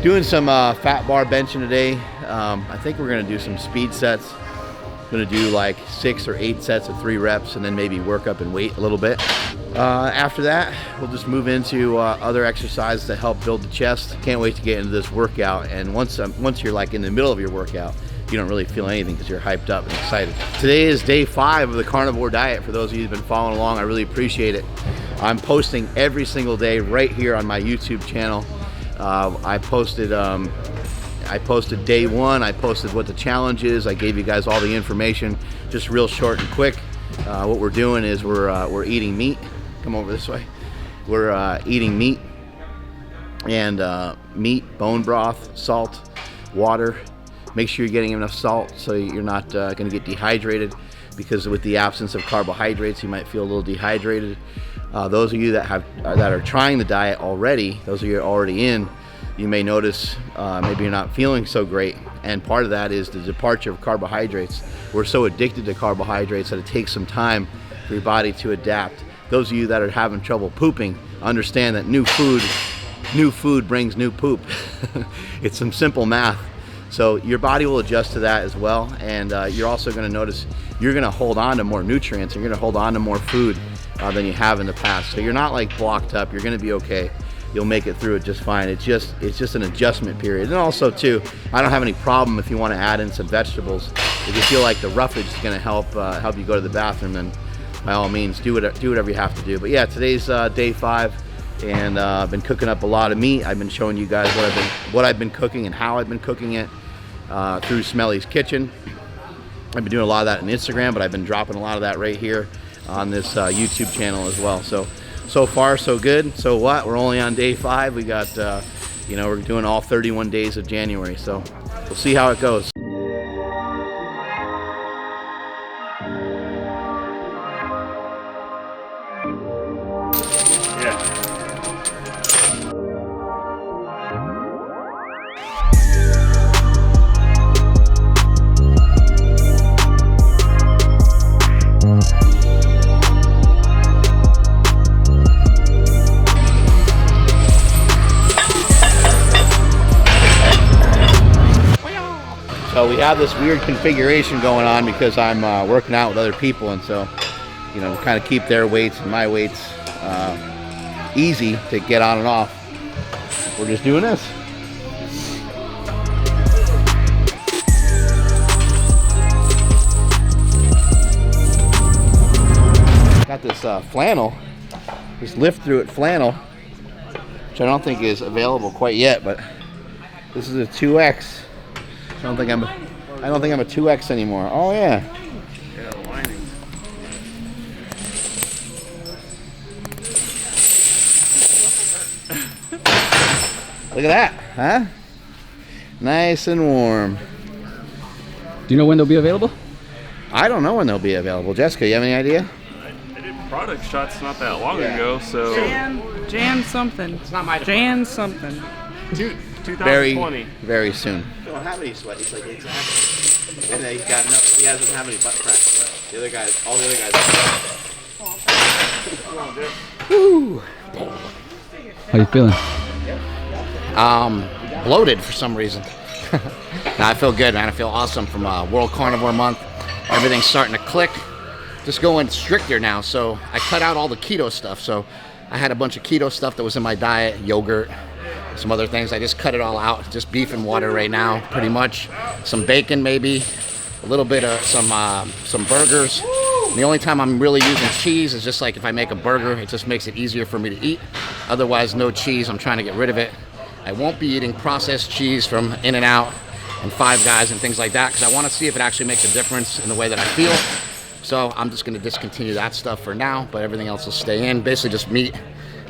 Doing some fat bar benching today. I think we're gonna do some speed sets. I'm gonna do like 6 or 8 sets of 3 reps and then maybe work up and weight a little bit. After that, we'll just move into other exercises to help build the chest. Can't wait to get into this workout. And once you're like in the middle of your workout, you don't really feel anything because you're hyped up and excited. Today is day 5 of the Carnivore Diet. For those of you who've been following along, I really appreciate it. I'm posting every single day right here on my YouTube channel. I posted day 1, I posted what the challenge is, I gave you guys all the information, just real short and quick. What we're doing is we're eating meat. Come over this way. We're eating meat and meat, bone broth, salt, water. Make sure you're getting enough salt so you're not going to get dehydrated, because with the absence of carbohydrates you might feel a little dehydrated. Those of you that are trying the diet already, those of you already in, you may notice maybe you're not feeling so great, and part of that is the departure of carbohydrates. We're so addicted to carbohydrates that it takes some time for your body to adapt. Those of you that are having trouble pooping, understand that new food brings new poop. It's some simple math. So your body will adjust to that as well, and you're also going to notice you're going to hold on to more nutrients, and you're going to hold on to more food than you have in the past. So you're not like blocked up. You're going to be okay. You'll make it through it just fine. It's just an adjustment period. And also too, I don't have any problem if you want to add in some vegetables. If you feel like the roughage is going to help you go to the bathroom, then by all means do whatever you have to do. But yeah, today's day 5. And I've been cooking up a lot of meat. I've been showing you guys what I've been cooking and how I've been cooking it through Smelly's Kitchen. I've been doing a lot of that on Instagram, but I've been dropping a lot of that right here on this YouTube channel as well. So far so good. So what? We're only on day 5. We got we're doing all 31 days of January. So we'll see how it goes. So we have this weird configuration going on because I'm working out with other people, and so to kind of keep their weights and my weights easy to get on and off, we're just doing this. Got this flannel, this lift through it flannel, which I don't think is available quite yet, but this is a 2X. I don't think I'm a 2X anymore. Oh yeah. Yeah, lining. Look at that, huh? Nice and warm. Do you know when they'll be available? I don't know when they'll be available. Jessica, you have any idea? I did product shots not that long ago, so Jan something. It's not my Jan something. 2020. Very soon. I don't have any sweat. He's like, exactly. And then he doesn't have any butt cracks, but the other guys, all the other guys. Woo! How you feeling? Bloated for some reason. No, I feel good, man. I feel awesome from World Carnivore Month. Everything's starting to click. Just going stricter now. So I cut out all the keto stuff. So I had a bunch of keto stuff that was in my diet, yogurt, some other things. I just cut it all out. Just beef and water right now, pretty much. Some bacon maybe, a little bit of some burgers. And the only time I'm really using cheese is just like if I make a burger, it just makes it easier for me to eat. Otherwise, no cheese. I'm trying to get rid of it. I won't be eating processed cheese from In-N-Out and Five Guys and things like that, because I want to see if it actually makes a difference in the way that I feel. So I'm just going to discontinue that stuff for now, but everything else will stay in. Basically just meat,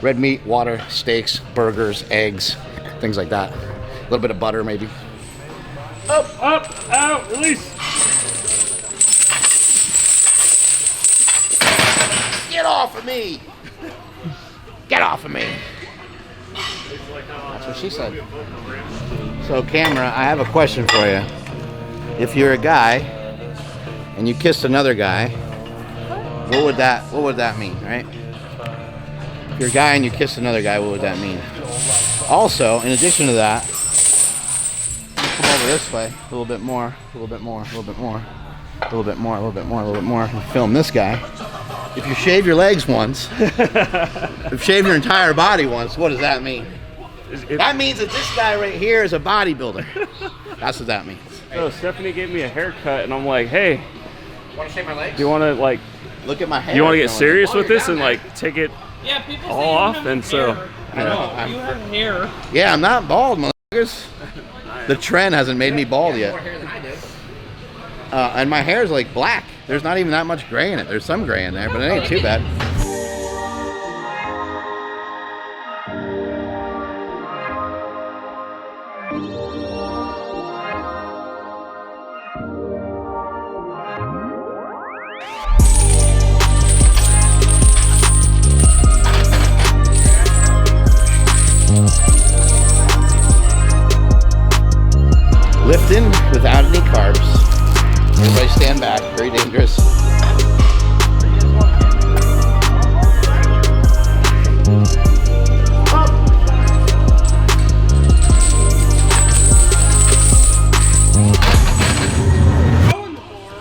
red meat, water, steaks, burgers, eggs, things like that. A little bit of butter maybe. Up, out, release. Get off of me! Get off of me! That's what she said. So camera, I have a question for you. If you're a guy and you kissed another guy, what would that mean, right? If you're a guy and you kissed another guy, what would that mean? Also, in addition to that, come over this way. A little bit more, a little bit more, a little bit more, a little bit more, a little bit more, a little bit more. And film this guy. If you shave your legs once, if you shave your entire body once, what does that mean? That means that this guy right here is a bodybuilder. That's what that means. So Stephanie gave me a haircut, and I'm like, hey, Want to shave my legs? do you want to like, Look at my hair. you want to get going. serious with this and like take it Yeah, people all say you off? have And so, hair. I know. You have hair. Yeah, I'm not bald, motherfuckers. The trend hasn't made me bald yet. And my hair is like black. There's not even that much gray in it. There's some gray in there, but it ain't too bad. Lifting without any carbs. Everybody stand back, very dangerous.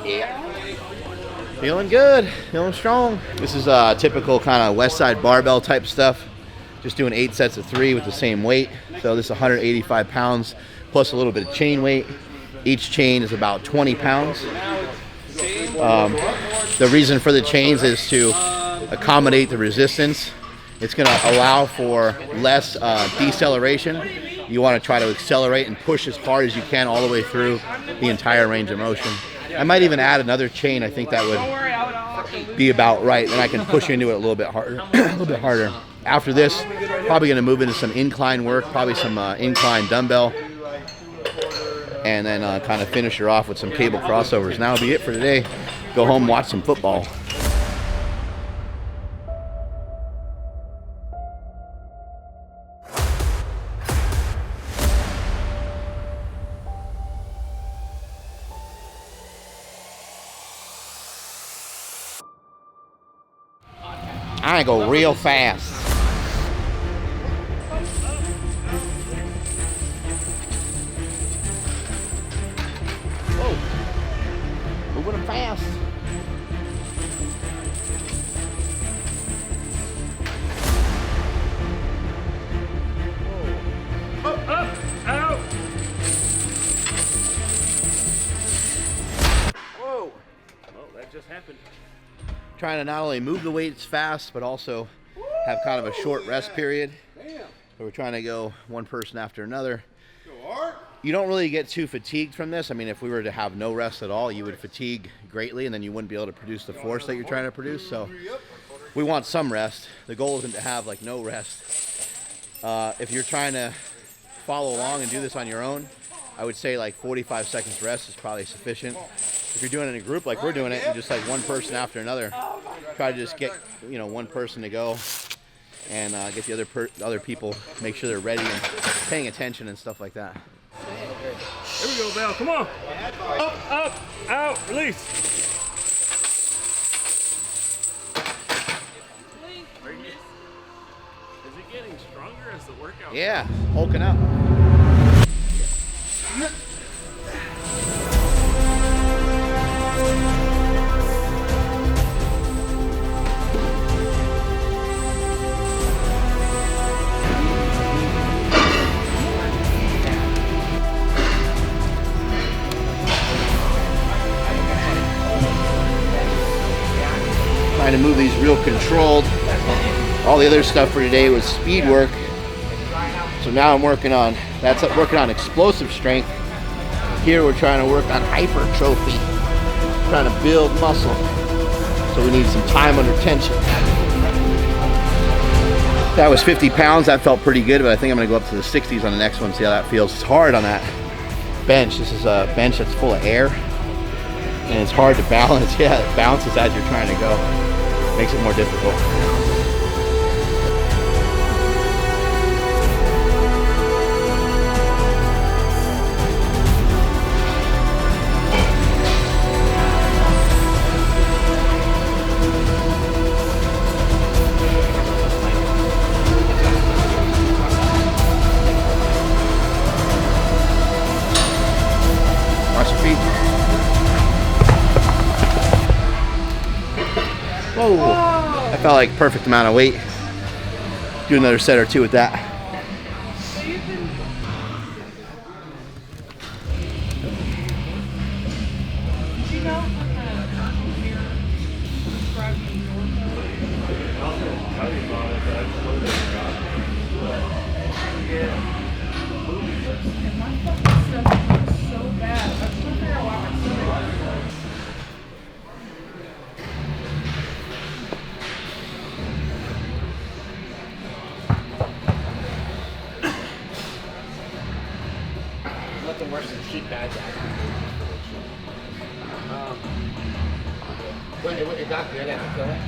Yeah. Feeling good, feeling strong. This is typical kind of West Side barbell type stuff. Just doing 8 sets of 3 with the same weight. So this is 185 pounds plus a little bit of chain weight. Each chain is about 20 pounds. The reason for the chains is to accommodate the resistance. It's going to allow for less deceleration. You want to try to accelerate and push as hard as you can all the way through the entire range of motion. I might even add another chain. I think that would be about right. Then I can push into it a little bit harder. A little bit harder. After this, probably going to move into some incline work, probably some incline dumbbell, and then kind of finish her off with some cable crossovers. And that'll be it for today. Go home, watch some football. I go real fast. Whoa. Moving them fast. Whoa. Up, out. Whoa. Well, that just happened. Trying to not only move the weights fast, but also have kind of a short rest period. So we're trying to go one person after another. You don't really get too fatigued from this. I mean, if we were to have no rest at all, you would fatigue greatly, and then you wouldn't be able to produce the force that you're trying to produce. So we want some rest. The goal isn't to have like no rest. If you're trying to follow along and do this on your own, I would say like 45 seconds rest is probably sufficient. If you're doing it in a group like we're doing it, and just like one person after another, try to just get one person to go and get the other people, make sure they're ready and paying attention and stuff like that. Here we go, Bell. Come on. Up, out, release. Is it getting stronger as the workout? Yeah, hulking up. Trying to move these real controlled. All the other stuff for today was speed work. So now I'm working on explosive strength. Here we're trying to work on hypertrophy. Trying to build muscle. So we need some time under tension. That was 50 pounds. That felt pretty good, but I think I'm gonna go up to the 60s on the next one, see how that feels. It's hard on that bench. This is a bench that's full of air, and it's hard to balance. Yeah, it bounces as you're trying to go. Makes it more difficult. Whoa! I felt like perfect amount of weight. Do another set or two with that. Nothing worse than cheap bad guys. It got good after killing.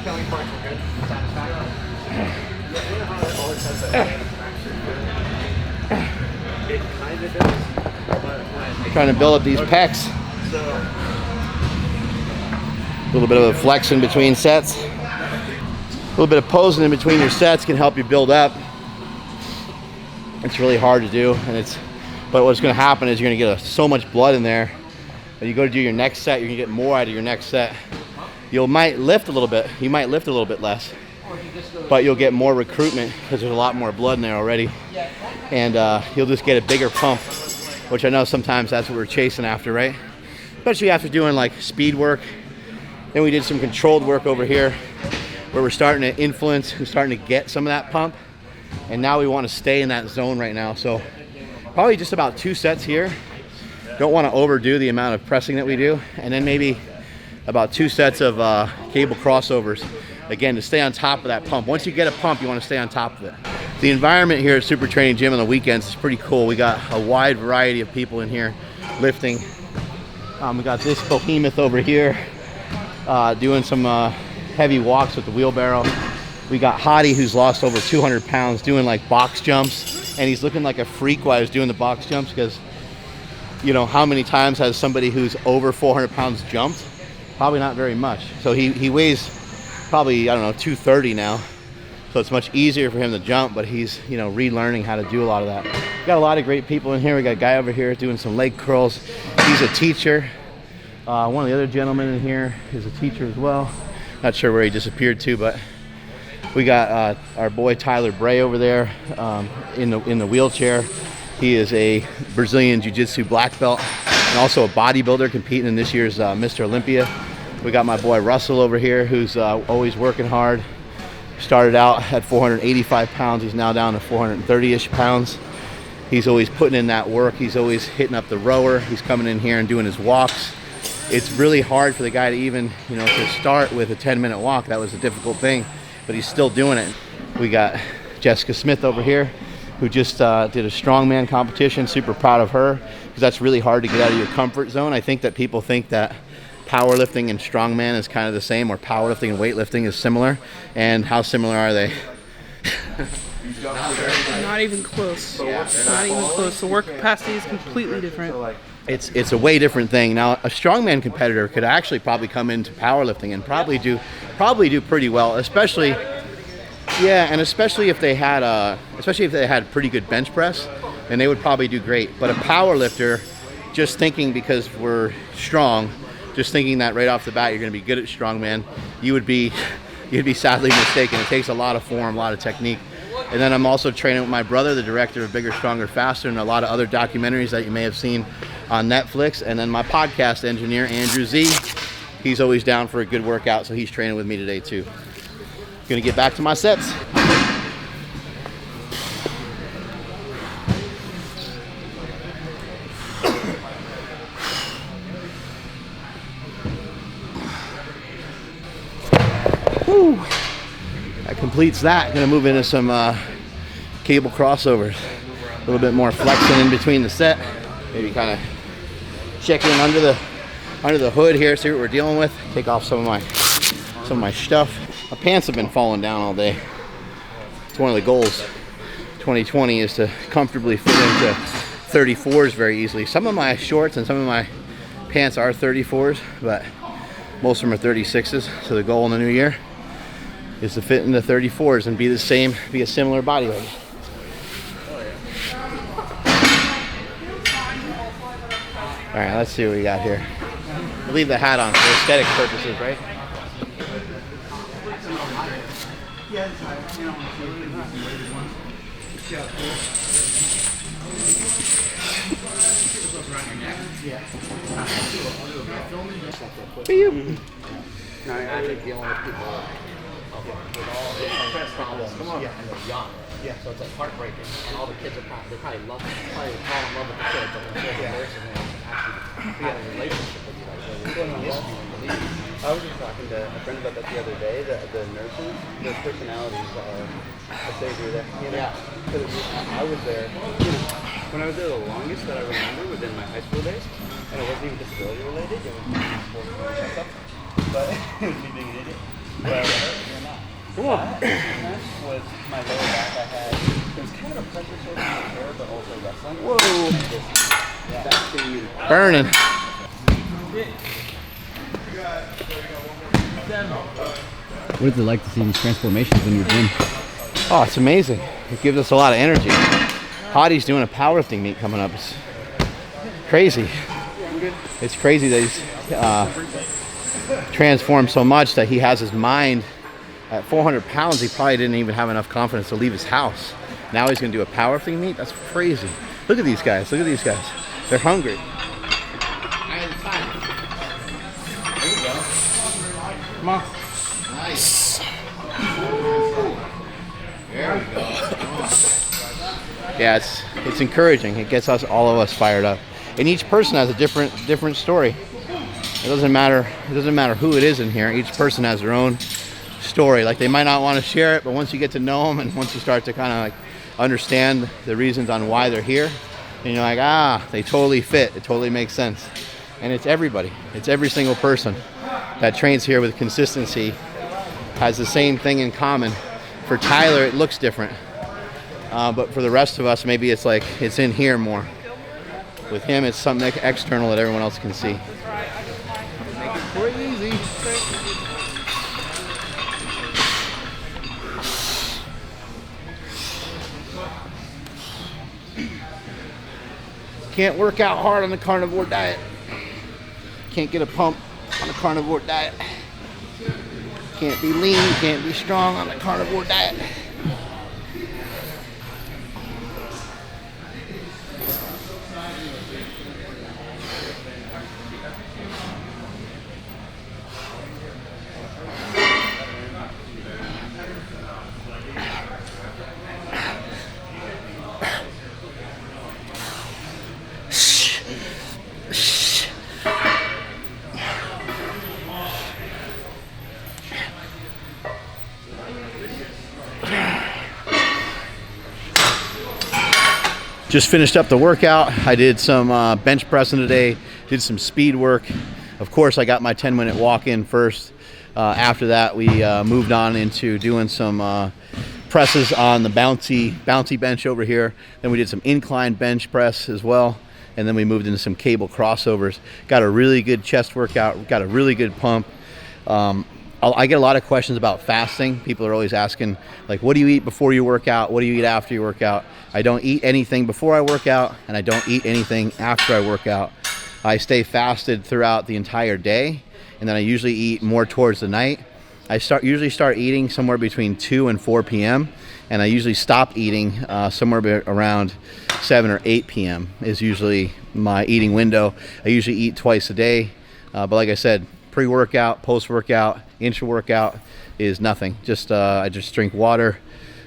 Killing parts were good. Satisfactory. It kind of does. Trying to build up these pecs. A little bit of a flex in between sets. A little bit of posing in between your sets can help you build up. It's really hard to do, but what's going to happen is you're going to get so much blood in there. When you go to do your next set, you're going to get more out of your next set. You might lift a little bit. You might lift a little bit less, but you'll get more recruitment because there's a lot more blood in there already, and you'll just get a bigger pump, which I know sometimes that's what we're chasing after, right? Especially after doing like speed work. Then we did some controlled work over here, where we're starting to influence, we're starting to get some of that pump. And now we want to stay in that zone right now. So probably just about 2 sets here. Don't want to overdo the amount of pressing that we do. And then maybe about 2 sets of cable crossovers. Again, to stay on top of that pump. Once you get a pump, you want to stay on top of it. The environment here at Super Training Gym on the weekends is pretty cool. We got a wide variety of people in here lifting. We got this behemoth over here doing some heavy walks with the wheelbarrow. We got Hottie, who's lost over 200 pounds, doing like box jumps, and he's looking like a freak while he's doing the box jumps because, you know, how many times has somebody who's over 400 pounds jumped? Probably not very much. So he weighs probably, I don't know, 230 now. So it's much easier for him to jump, but he's, you know, relearning how to do a lot of that. We got a lot of great people in here. We got a guy over here doing some leg curls. He's a teacher. One of the other gentlemen in here is a teacher as well. Not sure where he disappeared to, but we got our boy Tyler Bray over there in the wheelchair. He is a Brazilian Jiu-Jitsu black belt and also a bodybuilder competing in this year's Mr. Olympia. We got my boy Russell over here, who's always working hard. Started out at 485 pounds. He's now down to 430-ish pounds. He's always putting in that work. He's always hitting up the rower. He's coming in here and doing his walks. It's really hard for the guy to even, you know, to start with a 10-minute walk. That was a difficult thing, but he's still doing it. We got Jessica Smith over here, who just did a strongman competition. Super proud of her, because that's really hard to get out of your comfort zone. I think that people think that powerlifting and strongman is kind of the same, or powerlifting and weightlifting is similar. And how similar are they? Not even close. Not even close. The work capacity is completely different. It's a way different thing. Now, a strongman competitor could actually probably come into powerlifting and probably do pretty well, especially if they had pretty good bench press, then they would probably do great. But a powerlifter, just thinking because we're strong, just thinking that right off the bat you're going to be good at strongman, you'd be sadly mistaken. It takes a lot of form, a lot of technique. And then I'm also training with my brother, the director of Bigger, Stronger, Faster, and a lot of other documentaries that you may have seen on Netflix. And then my podcast engineer, Andrew Z, he's always down for a good workout, so he's training with me today too. Gonna get back to my sets. Whew. That completes that. Gonna move into some cable crossovers. A little bit more flexing in between the set. Maybe kind of check in under the hood here, see what we're dealing with. Take off some of my stuff. My pants have been falling down all day. It's one of the goals 2020 is to comfortably fit into 34s very easily. Some of my shorts and some of my pants are 34s, but most of them are 36s. So the goal in the new year is to fit into 34s and be a similar body weight. All right, let's see what we got here. I leave the hat on for aesthetic purposes, right? No, I think dealing with people with all different problems and they're young. Yeah. So it's like heartbreaking, and all the kids are probably fall in love with the kids, but then they're the nurse and they actually have a relationship with you. I was just talking to a friend about that the other day. The nurses, their personalities are a savior there. You know? Because I was there, when I was there the longest that I remember was in my high school days, and it wasn't even disability related. It was stuff. But it was me being an idiot. But cool. Was my lower back. I had, it was kind of a pressure sore in my hair, but also wrestling. Whoa! Burning. What is it like to see these transformations in your gym? Oh, it's amazing. It gives us a lot of energy. Hottie's doing a powerlifting meet coming up. It's crazy. It's crazy that he's transformed so much that he has his mind at 400 pounds. He probably didn't even have enough confidence to leave his house. Now he's going to do a powerlifting meet. That's crazy. Look at these guys. Look at these guys. They're hungry. Come on. Nice. There we go. Yeah, it's encouraging. It gets all of us fired up. And each person has a different story. It doesn't matter who it is in here. Each person has their own story. Like, they might not want to share it, but once you get to know them and once you start to kind of like understand the reasons on why they're here, and you're like, they totally fit. It totally makes sense. And it's everybody. It's every single person that trains here with consistency has the same thing in common. For Tyler, it looks different. But for the rest of us, maybe it's like it's in here more. With him, it's something external that everyone else can see. Make it crazy. Can't work out hard on the carnivore diet. Can't get a pump on the carnivore diet. Can't be lean, can't be strong on the carnivore diet. Just finished up the workout. I did some bench pressing today, did some speed work. Of course, I got my 10-minute walk in first. After that, we moved on into doing some presses on the bouncy bench over here. Then we did some incline bench press as well. And then we moved into some cable crossovers. Got a really good chest workout, got a really good pump. I get a lot of questions about fasting. People are always asking, like, what do you eat before you work out? What do you eat after you work out? I don't eat anything before I work out, and I don't eat anything after I work out. I stay fasted throughout the entire day, and then I usually eat more towards the night. I usually start eating somewhere between 2 and 4 p.m., and I usually stop eating somewhere around 7 or 8 p.m. is usually my eating window. I usually eat twice a day, but like I said, pre-workout, post-workout, intra-workout is nothing. I just drink water.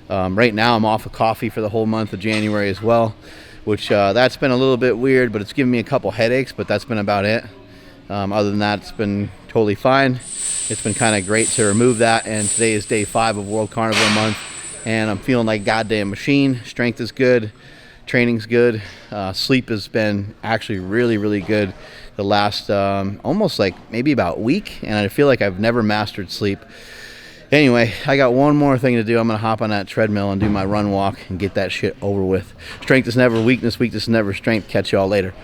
Right now I'm off of coffee for the whole month of January as well, which that's been a little bit weird, but it's given me a couple headaches, but that's been about it. Other than that, it's been totally fine. It's been kind of great to remove that, and today is day 5 of World Carnivore Month, and I'm feeling like a goddamn machine. Strength is good, training's good, sleep has been actually really, really good the last almost like maybe about a week, and I feel like I've never mastered sleep. Anyway, I got one more thing to do. I'm gonna hop on that treadmill and do my run walk and get that shit over with. Strength is never weakness, weakness is never strength. Catch y'all later.